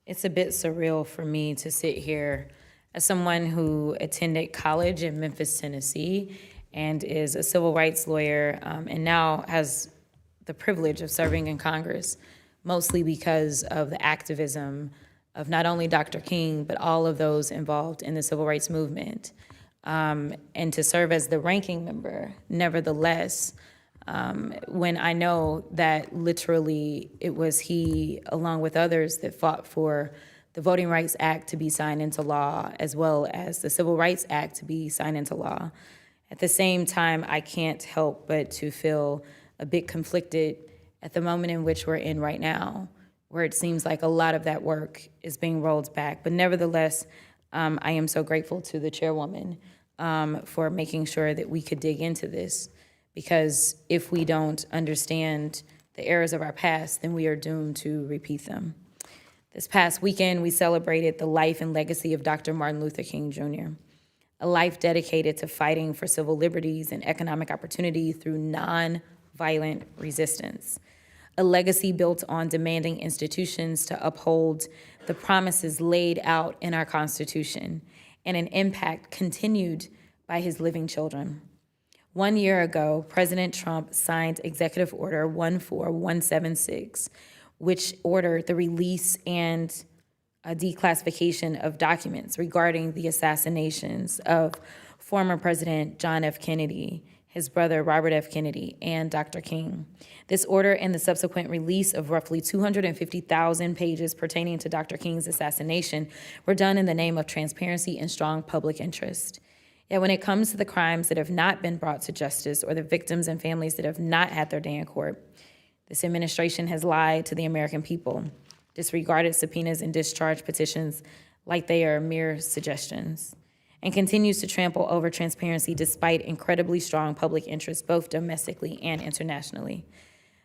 It's a bit surreal for me to sit here as someone who attended college in Memphis, Tennessee, and is a civil rights lawyer, and now has the privilege of serving in Congress, mostly because of the activism of not only Dr. King, but all of those involved in the civil rights movement. And to serve as the ranking member, nevertheless, when I know that literally it was he, along with others, that fought for the Voting Rights Act to be signed into law, as well as the Civil Rights Act to be signed into law. At the same time, I can't help but to feel a bit conflicted at the moment in which we're in right now, where it seems like a lot of that work is being rolled back. But nevertheless, I am so grateful to the chairwoman for making sure that we could dig into this, because if we don't understand the errors of our past, then we are doomed to repeat them. This past weekend, we celebrated the life and legacy of Dr. Martin Luther King Jr., a life dedicated to fighting for civil liberties and economic opportunity through non-violent resistance, a legacy built on demanding institutions to uphold the promises laid out in our Constitution, and an impact continued by his living children. 1 year ago, President Trump signed Executive Order 14176, which ordered the release and declassification of documents regarding the assassinations of former President John F. Kennedy, his brother Robert F. Kennedy, and Dr. King. This order and the subsequent release of roughly 250,000 pages pertaining to Dr. King's assassination were done in the name of transparency and strong public interest. Yet when it comes to the crimes that have not been brought to justice, or the victims and families that have not had their day in court, this administration has lied to the American people, disregarded subpoenas and discharged petitions like they are mere suggestions, and continues to trample over transparency despite incredibly strong public interest, both domestically and internationally.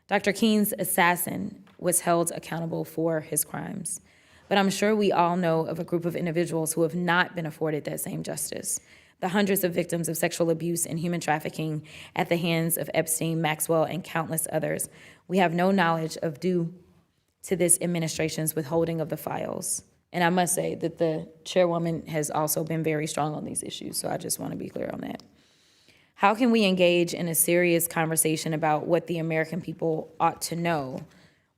Dr. King's assassin was held accountable for his crimes, but I'm sure we all know of a group of individuals who have not been afforded that same justice. The hundreds of victims of sexual abuse and human trafficking at the hands of Epstein, Maxwell, and countless others we have no knowledge of due to this administration's withholding of the files. And I must say that the chairwoman has also been very strong on these issues, so I just want to be clear on that. How can we engage in a serious conversation about what the American people ought to know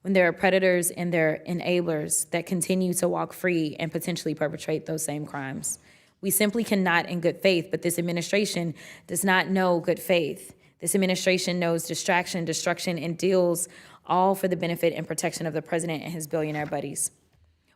when there are predators and their enablers that continue to walk free and potentially perpetrate those same crimes? We simply cannot in good faith, but this administration does not know good faith. This administration knows distraction, destruction, and deals all for the benefit and protection of the president and his billionaire buddies.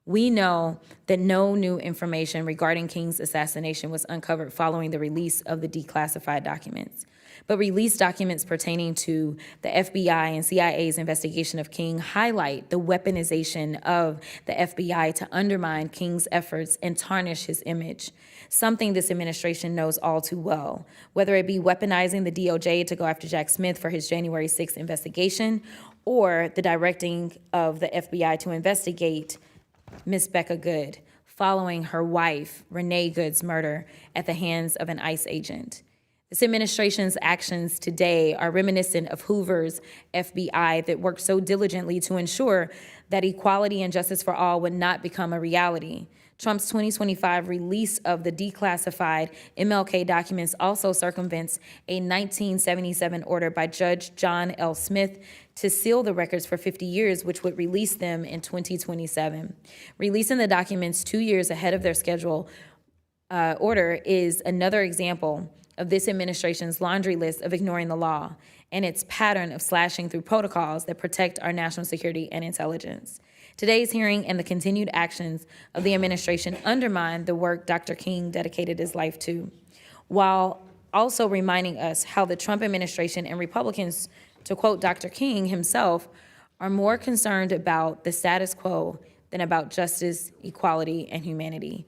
We know that no new information regarding King's assassination was uncovered following the release of the declassified documents. But released documents pertaining to the FBI and CIA's investigation of King highlight the weaponization of the FBI to undermine King's efforts and tarnish his image, something this administration knows all too well, whether it be weaponizing the DOJ to go after Jack Smith for his January 6th investigation, or the directing of the FBI to investigate Miss Becca Good following her wife, Renee Good's murder at the hands of an ICE agent. This administration's actions today are reminiscent of Hoover's FBI that worked so diligently to ensure that equality and justice for all would not become a reality. Trump's 2025 release of the declassified MLK documents also circumvents a 1977 order by Judge John L. Smith to seal the records for 50 years, which would release them in 2027. Releasing the documents 2 years ahead of their schedule order is another example of this administration's laundry list of ignoring the law and its pattern of slashing through protocols that protect our national security and intelligence. Today's hearing and the continued actions of the administration undermine the work Dr. King dedicated his life to, while also reminding us how the Trump administration and Republicans, to quote Dr. King himself, are more concerned about the status quo than about justice, equality, and humanity.